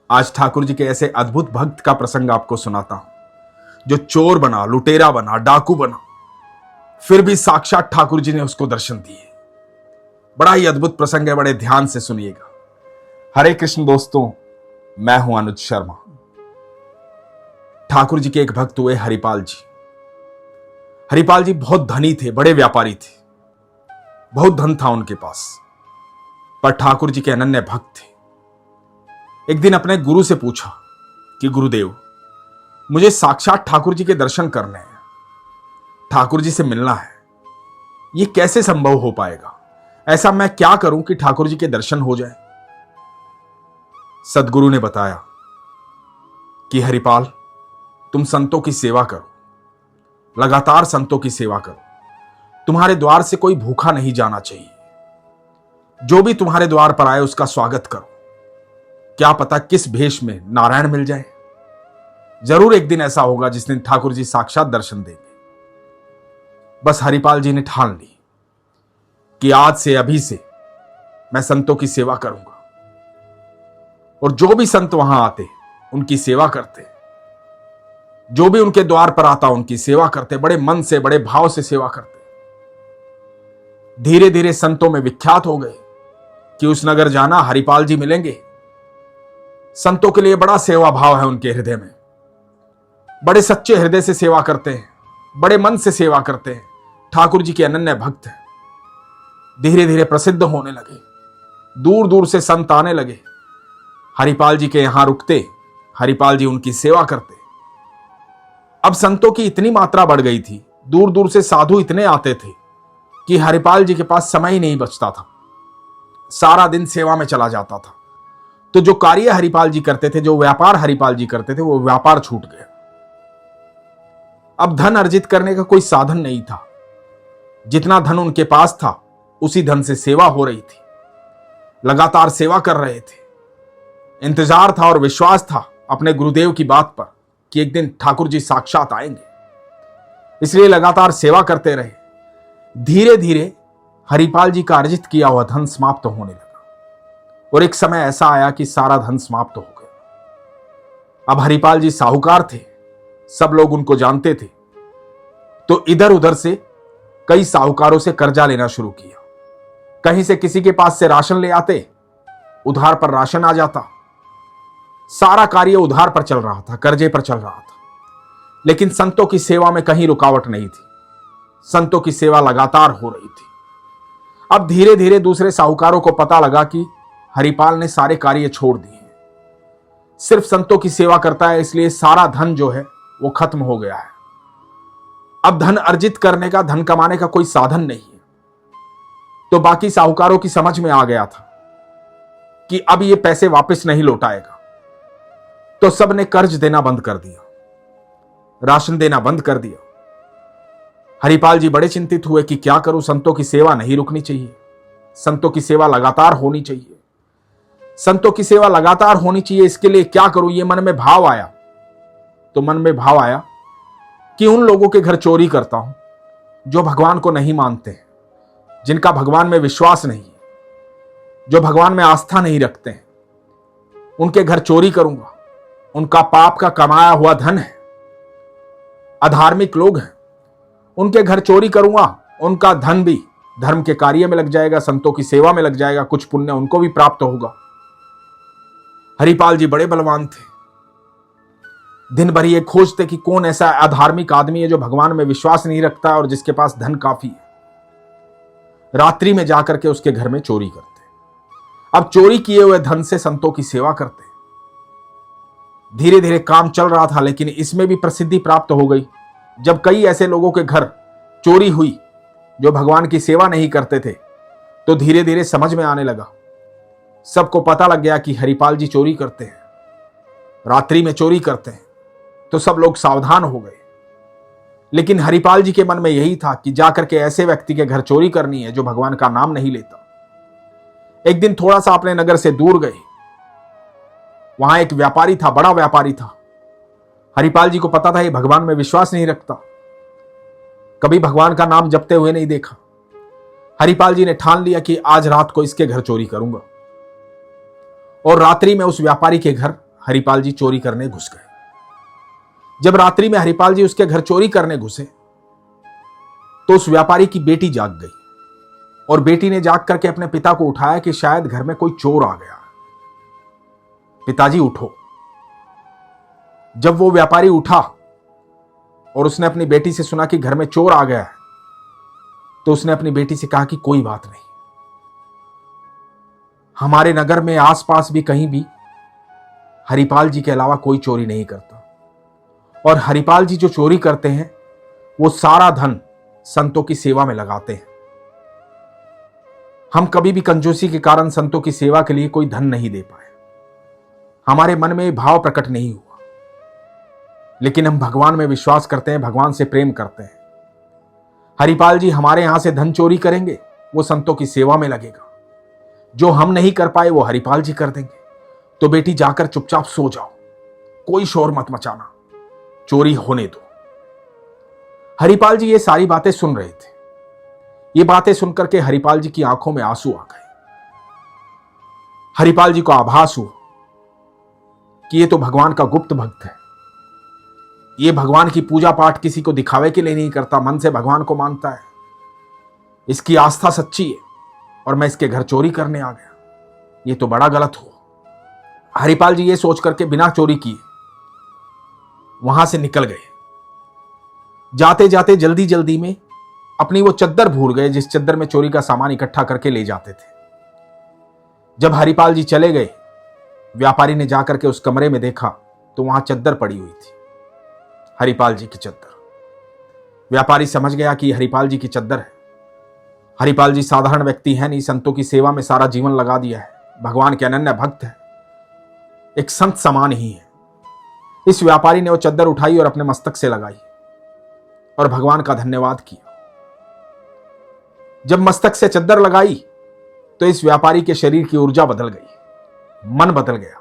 आज ठाकुर जी के ऐसे अद्भुत भक्त का प्रसंग आपको सुनाता हूं जो चोर बना, लुटेरा बना, डाकू बना, फिर भी साक्षात ठाकुर जी ने उसको दर्शन दिए। बड़ा ही अद्भुत प्रसंग है, बड़े ध्यान से सुनिएगा। हरे कृष्ण दोस्तों, मैं हूं अनुज शर्मा। ठाकुर जी के एक भक्त हुए हरिपाल जी। हरिपाल जी बहुत धनी थे, बड़े व्यापारी थे, बहुत धन था उनके पास, पर ठाकुर जी के अनन्य भक्त थे। एक दिन अपने गुरु से पूछा कि गुरुदेव, मुझे साक्षात ठाकुर जी के दर्शन करने हैं, ठाकुर जी से मिलना है, ये कैसे संभव हो पाएगा? ऐसा मैं क्या करूं कि ठाकुर जी के दर्शन हो जाए? सदगुरु ने बताया कि हरिपाल, तुम संतों की सेवा करो, लगातार संतों की सेवा करो। तुम्हारे द्वार से कोई भूखा नहीं जाना चाहिए। जो भी तुम्हारे द्वार पर आए उसका स्वागत करो। क्या पता किस भेष में नारायण मिल जाए। जरूर एक दिन ऐसा होगा जिस दिन ठाकुर जी साक्षात दर्शन देंगे। बस हरिपाल जी ने ठान ली कि आज से, अभी से मैं संतों की सेवा करूंगा, और जो भी संत वहां आते उनकी सेवा करते, जो भी उनके द्वार पर आता उनकी सेवा करते, बड़े मन से, बड़े भाव से सेवा करते। धीरे धीरे संतों में विख्यात हो गए कि उस नगर जाना, हरिपाल जी मिलेंगे। संतों के लिए बड़ा सेवा भाव है उनके हृदय में, बड़े सच्चे हृदय से सेवा करते हैं, बड़े मन से सेवा करते हैं। ठाकुर जी के अनन्य भक्त हैं। धीरे धीरे प्रसिद्ध होने लगे, दूर दूर से संत आने लगे, हरिपाल जी के यहां रुकते, हरिपाल जी उनकी सेवा करते। अब संतों की इतनी मात्रा बढ़ गई थी, दूर दूर से साधु इतने आते थे कि हरिपाल जी के पास समय ही नहीं बचता था, सारा दिन सेवा में चला जाता था। तो जो कार्य हरिपाल जी करते थे, जो व्यापार हरिपाल जी करते थे, वो व्यापार छूट गया। अब धन अर्जित करने का कोई साधन नहीं था। जितना धन उनके पास था उसी धन से सेवा हो रही थी, लगातार सेवा कर रहे थे। इंतजार था और विश्वास था अपने गुरुदेव की बात पर कि एक दिन ठाकुर जी साक्षात आएंगे, इसलिए लगातार सेवा करते रहे। धीरे धीरे हरिपाल जी का अर्जित किया हुआ धन समाप्त होने लगा, और एक समय ऐसा आया कि सारा धन समाप्त हो गया। अब हरिपाल जी साहूकार थे, सब लोग उनको जानते थे, तो इधर उधर से कई साहूकारों से कर्जा लेना शुरू किया। कहीं से किसी के पास से राशन ले आते, उधार पर राशन आ जाता। सारा कार्य उधार पर चल रहा था, कर्जे पर चल रहा था। लेकिन संतों की सेवा में कहीं रुकावट नहीं थी, संतों की सेवा लगातार हो रही थी। अब धीरे धीरे दूसरे साहूकारों को पता लगा कि हरिपाल ने सारे कार्य छोड़ दिए, सिर्फ संतों की सेवा करता है, इसलिए सारा धन जो है वो खत्म हो गया है। अब धन अर्जित करने का, धन कमाने का कोई साधन नहीं है। तो बाकी साहूकारों की समझ में आ गया था कि अब ये पैसे वापस नहीं लौटाएगा, तो सबने कर्ज देना बंद कर दिया, राशन देना बंद कर दिया। हरिपाल जी बड़े चिंतित हुए कि क्या करूं, संतों की सेवा नहीं रुकनी चाहिए, संतों की सेवा लगातार होनी चाहिए, संतों की सेवा लगातार होनी चाहिए, इसके लिए क्या करूं? ये मन में भाव आया। तो मन में भाव आया कि उन लोगों के घर चोरी करता हूं जो भगवान को नहीं मानते हैं, जिनका भगवान में विश्वास नहीं है, जो भगवान में आस्था नहीं रखते हैं, उनके घर चोरी करूंगा। उनका पाप का कमाया हुआ धन है, अधार्मिक लोग हैं, उनके घर चोरी करूंगा। उनका धन भी धर्म के कार्य में लग जाएगा, संतों की सेवा में लग जाएगा, कुछ पुण्य उनको भी प्राप्त होगा। हरिपाल जी बड़े बलवान थे, दिन भर ये खोजते कि कौन ऐसा अधार्मिक आदमी है जो भगवान में विश्वास नहीं रखता और जिसके पास धन काफी है। रात्रि में जाकर के उसके घर में चोरी करते, अब चोरी किए हुए धन से संतों की सेवा करते। धीरे धीरे काम चल रहा था, लेकिन इसमें भी प्रसिद्धि प्राप्त हो गई। जब कई ऐसे लोगों के घर चोरी हुई जो भगवान की सेवा नहीं करते थे, तो धीरे धीरे समझ में आने लगा, सबको पता लग गया कि हरिपाल जी चोरी करते हैं, रात्रि में चोरी करते हैं। तो सब लोग सावधान हो गए। लेकिन हरिपाल जी के मन में यही था कि जाकर के ऐसे व्यक्ति के घर चोरी करनी है जो भगवान का नाम नहीं लेता। एक दिन थोड़ा सा अपने नगर से दूर गए, वहां एक व्यापारी था, बड़ा व्यापारी था। हरिपाल जी को पता था ये भगवान में विश्वास नहीं रखता, कभी भगवान का नाम जपते हुए नहीं देखा। हरिपाल जी ने ठान लिया कि आज रात को इसके घर चोरी करूंगा, और रात्रि में उस व्यापारी के घर हरिपाल जी चोरी करने घुस गए। जब रात्रि में हरिपाल जी उसके घर चोरी करने घुसे तो उस व्यापारी की बेटी जाग गई और बेटी ने जाग करके अपने पिता को उठाया कि शायद घर में कोई चोर आ गया। पिताजी उठो। जब वो व्यापारी उठा और उसने अपनी बेटी से सुना कि घर में चोर आ गया है तो उसने अपनी बेटी से कहा कि कोई बात नहीं, हमारे नगर में आसपास भी कहीं भी हरिपाल जी के अलावा कोई चोरी नहीं करता, और हरिपाल जी जो चोरी करते हैं वो सारा धन संतों की सेवा में लगाते हैं। हम कभी भी कंजूसी के कारण संतों की सेवा के लिए कोई धन नहीं दे पाए, हमारे मन में भाव प्रकट नहीं हुआ, लेकिन हम भगवान में विश्वास करते हैं, भगवान से प्रेम करते हैं। हरिपाल जी हमारे यहां से धन चोरी करेंगे, वो संतों की सेवा में लगेगा, जो हम नहीं कर पाए वो हरिपाल जी कर देंगे। तो बेटी जाकर चुपचाप सो जाओ, कोई शोर मत मचाना, चोरी होने दो। हरिपाल जी ये सारी बातें सुन रहे थे। ये बातें सुनकर के हरिपाल जी की आंखों में आंसू आ गए। हरिपाल जी को आभास हुआ कि ये तो भगवान का गुप्त भक्त है, ये भगवान की पूजा पाठ किसी को दिखावे के लिए नहीं करता, मन से भगवान को मानता है, इसकी आस्था सच्ची है और मैं इसके घर चोरी करने आ गया, ये तो बड़ा गलत हुआ। हरिपाल जी ये सोच करके बिना चोरी किए वहां से निकल गए। जाते जाते जल्दी जल्दी में अपनी वो चद्दर भूल गए जिस चद्दर में चोरी का सामान इकट्ठा करके ले जाते थे। जब हरिपाल जी चले गए, व्यापारी ने जाकर के उस कमरे में देखा तो वहां चद्दर पड़ी हुई थी, हरिपाल जी की चद्दर। व्यापारी समझ गया कि हरिपाल जी की चद्दर है। हरिपाल जी साधारण व्यक्ति है नहीं, संतों की सेवा में सारा जीवन लगा दिया है, भगवान के अनन्य भक्त है, एक संत समान ही है। इस व्यापारी ने वो चद्दर उठाई और अपने मस्तक से लगाई और भगवान का धन्यवाद किया। जब मस्तक से चद्दर लगाई तो इस व्यापारी के शरीर की ऊर्जा बदल गई, मन बदल गया।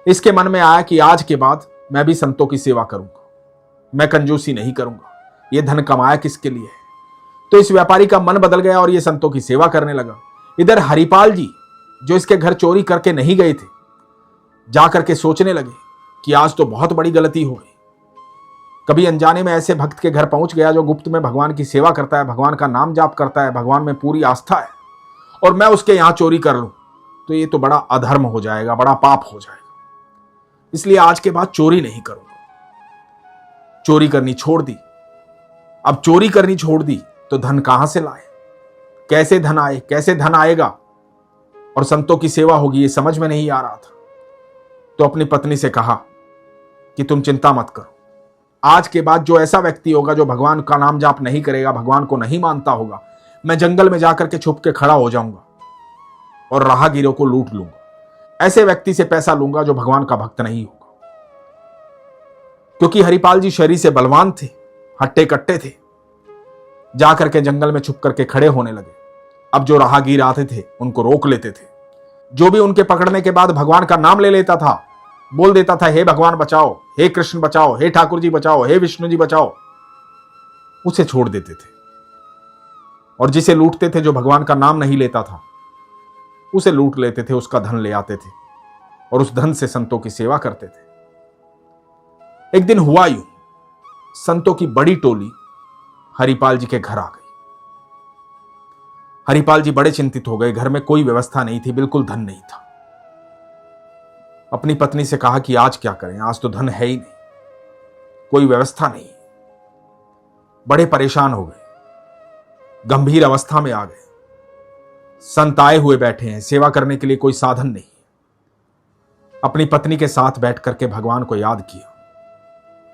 इसके मन में आया कि आज के बाद मैं भी संतों की सेवा करूंगा, मैं कंजूसी नहीं करूंगा, ये धन कमाया किसके लिए है। तो इस व्यापारी का मन बदल गया और ये संतों की सेवा करने लगा। इधर हरिपाल जी जो इसके घर चोरी करके नहीं गए थे, जाकर के सोचने लगे कि आज तो बहुत बड़ी गलती हो गई। कभी अनजाने में ऐसे भक्त के घर पहुंच गया जो गुप्त में भगवान की सेवा करता है, भगवान का नाम जाप करता है, भगवान में पूरी आस्था है, और मैं उसके यहां चोरी कर लूं तो ये तो बड़ा अधर्म हो जाएगा, बड़ा पाप हो जाएगा। इसलिए आज के बाद चोरी नहीं करूंगा। चोरी करनी छोड़ दी। अब चोरी करनी छोड़ दी तो धन कहां से लाए, कैसे धन आए, कैसे धन आएगा और संतों की सेवा होगी, ये समझ में नहीं आ रहा था। तो अपनी पत्नी से कहा कि तुम चिंता मत करो, आज के बाद जो ऐसा व्यक्ति होगा जो भगवान का नाम जाप नहीं करेगा, भगवान को नहीं मानता होगा, मैं जंगल में जाकर के छुप के खड़ा हो जाऊंगा और राहगीरों को लूट लूंगा। ऐसे व्यक्ति से पैसा लूंगा जो भगवान का भक्त नहीं होगा। क्योंकि हरिपाल जी शरीर से बलवान थे, हट्टे कट्टे थे, जाकर के जंगल में छुप करके खड़े होने लगे। अब जो राहगीर आते थे उनको रोक लेते थे। जो भी उनके पकड़ने के बाद भगवान का नाम ले लेता था, बोल देता था, हे भगवान बचाओ, हे कृष्ण बचाओ, हे ठाकुर जी बचाओ, हे विष्णु जी बचाओ, उसे छोड़ देते थे। और जिसे लूटते थे, जो भगवान का नाम नहीं लेता था, उसे लूट लेते थे, उसका धन ले आते थे और उस धन से संतों की सेवा करते थे। एक दिन हुआ यूं, संतों की बड़ी टोली हरिपाल जी के घर आ गई। हरिपाल जी बड़े चिंतित हो गए, घर में कोई व्यवस्था नहीं थी, बिल्कुल धन नहीं था। अपनी पत्नी से कहा कि आज क्या करें, आज तो धन है ही नहीं, कोई व्यवस्था नहीं। बड़े परेशान हो गए, गंभीर अवस्था में आ गए। संत आए हुए बैठे हैं, सेवा करने के लिए कोई साधन नहीं। अपनी पत्नी के साथ बैठ करके भगवान को याद किया,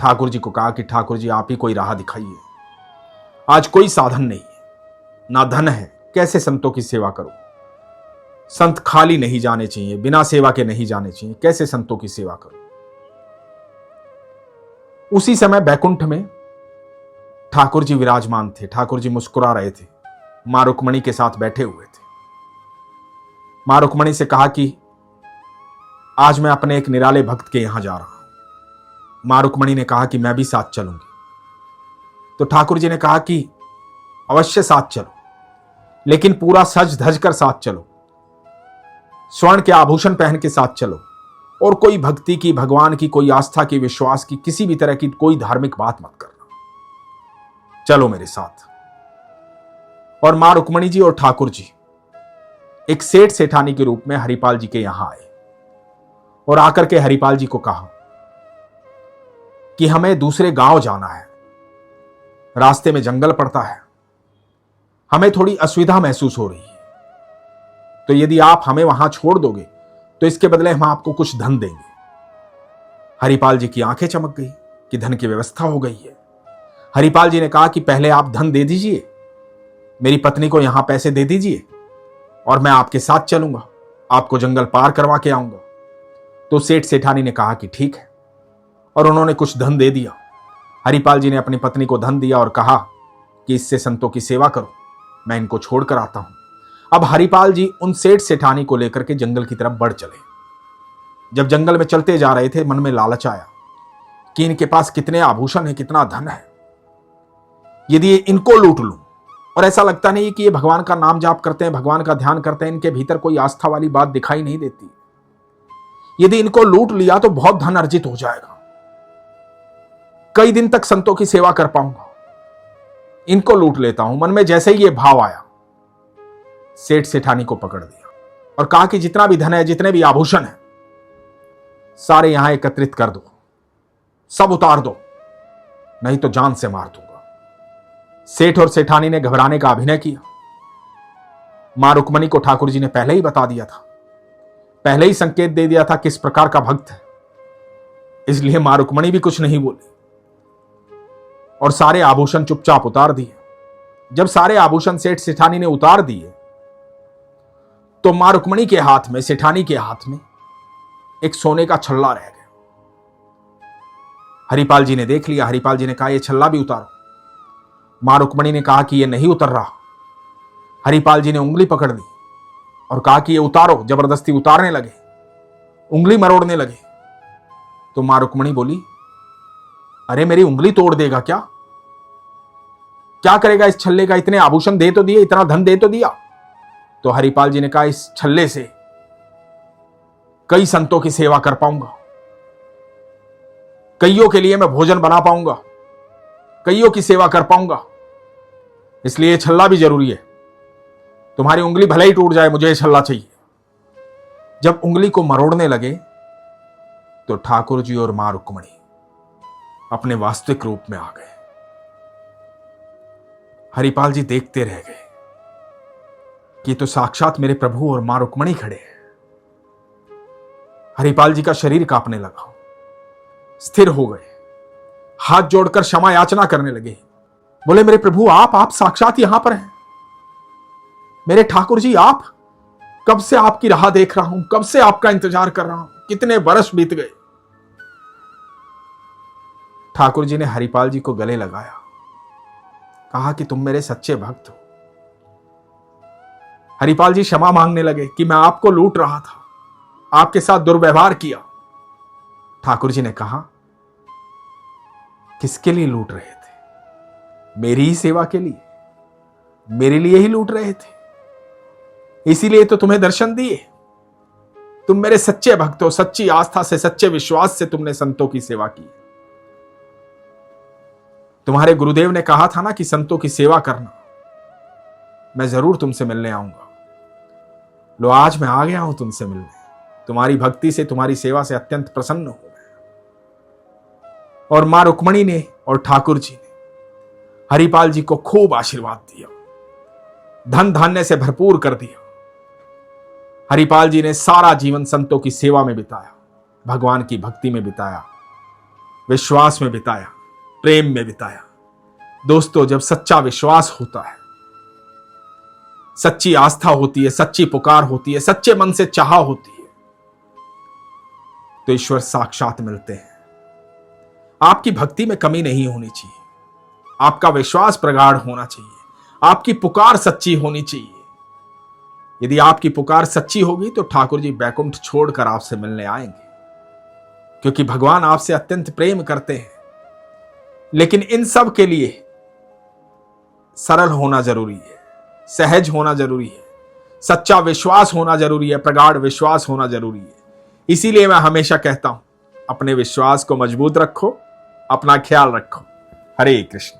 ठाकुर जी को कहा कि ठाकुर जी आप ही कोई राह दिखाइए, आज कोई साधन नहीं है, ना धन है, कैसे संतों की सेवा करूं। संत खाली नहीं जाने चाहिए, बिना सेवा के नहीं जाने चाहिए, कैसे संतों की सेवा करूं। उसी समय बैकुंठ में ठाकुर जी विराजमान थे। ठाकुर जी मुस्कुरा रहे थे, मां रुक्मणी के साथ बैठे हुए थे। मां रुक्मणी से कहा कि आज मैं अपने एक निराले भक्त के यहां जा रहा हूं। मां रुक्मणी ने कहा कि मैं भी साथ चलूंगी। तो ठाकुर जी ने कहा कि अवश्य साथ चलो, लेकिन पूरा सज धज कर साथ चलो, स्वर्ण के आभूषण पहन के साथ चलो, और कोई भक्ति की, भगवान की, कोई आस्था की, विश्वास की, किसी भी तरह की कोई धार्मिक बात मत करना। चलो मेरे साथ। और मां रुक्मणी जी और ठाकुर जी एक सेठ सेठानी के रूप में हरिपाल जी के यहां आए और आकर के हरिपाल जी को कहा कि हमें दूसरे गांव जाना है, रास्ते में जंगल पड़ता है, हमें थोड़ी असुविधा महसूस हो रही है, तो यदि आप हमें वहां छोड़ दोगे तो इसके बदले हम आपको कुछ धन देंगे। हरिपाल जी की आंखें चमक गई कि धन की व्यवस्था हो गई है। हरिपाल जी ने कहा कि पहले आप धन दे दीजिए, मेरी पत्नी को यहां पैसे दे दीजिए और मैं आपके साथ चलूंगा, आपको जंगल पार करवा के आऊंगा। तो सेठ सेठानी ने कहा कि ठीक है, और उन्होंने कुछ धन दे दिया। हरिपाल जी ने अपनी पत्नी को धन दिया और कहा कि इससे संतों की सेवा करो, मैं इनको छोड़कर आता हूं। अब हरिपाल जी उन सेठ सेठानी को लेकर के जंगल की तरफ बढ़ चले। जब जंगल में चलते जा रहे थे, मन में लालच आया कि इनके पास कितने आभूषण है, कितना धन है, यदि इनको लूट लूं। और ऐसा लगता नहीं कि ये भगवान का नाम जाप करते हैं, भगवान का ध्यान करते हैं, इनके भीतर कोई आस्था वाली बात दिखाई नहीं देती। यदि इनको लूट लिया तो बहुत धन अर्जित हो जाएगा, कई दिन तक संतों की सेवा कर पाऊंगा, इनको लूट लेता हूं। मन में जैसे ही ये भाव आया, सेठ सेठानी को पकड़ दिया और कहा कि जितना भी धन है, जितने भी आभूषण है, सारे यहां एकत्रित कर दो, सब उतार दो, नहीं तो जान से मार दूंगा। सेठ और सेठानी ने घबराने का अभिनय किया। मां रुक्मणी को ठाकुर जी ने पहले ही बता दिया था, पहले ही संकेत दे दिया था किस प्रकार का भक्त है, इसलिए मां रुक्मणी भी कुछ नहीं बोली और सारे आभूषण चुपचाप उतार दिए। जब सारे आभूषण सेठ सेठानी ने उतार दिए तो मां रुक्मणी के हाथ में, सेठानी के हाथ में एक सोने का छल्ला रह गया। हरिपाल जी ने देख लिया। हरिपाल जी ने कहा, यह छल्ला भी उतारो। मां रुक्मणी ने कहा कि यह नहीं उतर रहा। हरिपाल जी ने उंगली पकड़ ली और कहा कि ये उतारो। जबरदस्ती उतारने लगे, उंगली मरोड़ने लगे। तो मां रुक्मणी बोली, अरे मेरी उंगली तोड़ देगा क्या? क्या करेगा इस छल्ले का? इतने आभूषण दे तो दिए, इतना धन दे तो दिया। तो हरिपाल जी ने कहा, इस छल्ले से कई संतों की सेवा कर पाऊंगा, कईयों के लिए मैं भोजन बना पाऊंगा, कईयों की सेवा कर पाऊंगा, इसलिए छल्ला भी जरूरी है। तुम्हारी उंगली भले ही टूट जाए, मुझे ये छल्ला चाहिए। जब उंगली को मरोड़ने लगे तो ठाकुर जी और मां रुक्मणी अपने वास्तविक रूप में आ गए। हरिपाल जी देखते रह गए कि तो साक्षात मेरे प्रभु और मां रुक्मणी खड़े हैं। हरिपाल जी का शरीर कांपने लगा, स्थिर हो गए, हाथ जोड़कर क्षमा याचना करने लगे। बोले, मेरे प्रभु आप साक्षात यहां पर हैं। मेरे ठाकुर जी, आप, कब से आपकी राह देख रहा हूं, कब से आपका इंतजार कर रहा हूं, कितने बरस बीत गए। ठाकुर जी ने हरिपाल जी को गले लगाया, कहा कि तुम मेरे सच्चे भक्त हो। हरिपाल जी क्षमा मांगने लगे कि मैं आपको लूट रहा था, आपके साथ दुर्व्यवहार किया। ठाकुर जी ने कहा, किसके लिए लूट रहे थे? मेरी ही सेवा के लिए, मेरे लिए ही लूट रहे थे, इसीलिए तो तुम्हें दर्शन दिए। तुम मेरे सच्चे भक्त हो, सच्ची आस्था से, सच्चे विश्वास से तुमने संतों की सेवा की। तुम्हारे गुरुदेव ने कहा था ना कि संतों की सेवा करना, मैं जरूर तुमसे मिलने आऊंगा। लो, आज मैं आ गया हूं तुमसे मिलने। तुम्हारी भक्ति से, तुम्हारी सेवा से अत्यंत प्रसन्न हो गया। और मां रुक्मणी ने और ठाकुर जी ने हरिपाल जी को खूब आशीर्वाद दिया, धन धान्य से भरपूर कर दिया। हरिपाल जी ने सारा जीवन संतों की सेवा में बिताया, भगवान की भक्ति में बिताया, विश्वास में बिताया, प्रेम में बिताया। दोस्तों, जब सच्चा विश्वास होता है, सच्ची आस्था होती है, सच्ची पुकार होती है, सच्चे मन से चाह होती है, तो ईश्वर साक्षात मिलते हैं। आपकी भक्ति में कमी नहीं होनी चाहिए, आपका विश्वास प्रगाढ़ होना चाहिए, आपकी पुकार सच्ची होनी चाहिए। यदि आपकी पुकार सच्ची होगी तो ठाकुर जी बैकुंठ छोड़कर आपसे मिलने आएंगे, क्योंकि भगवान आपसे अत्यंत प्रेम करते हैं। लेकिन इन सब के लिए सरल होना जरूरी है, सहज होना जरूरी है, सच्चा विश्वास होना जरूरी है, प्रगाढ़ विश्वास होना जरूरी है। इसीलिए मैं हमेशा कहता हूं, अपने विश्वास को मजबूत रखो, अपना ख्याल रखो। हरे कृष्ण।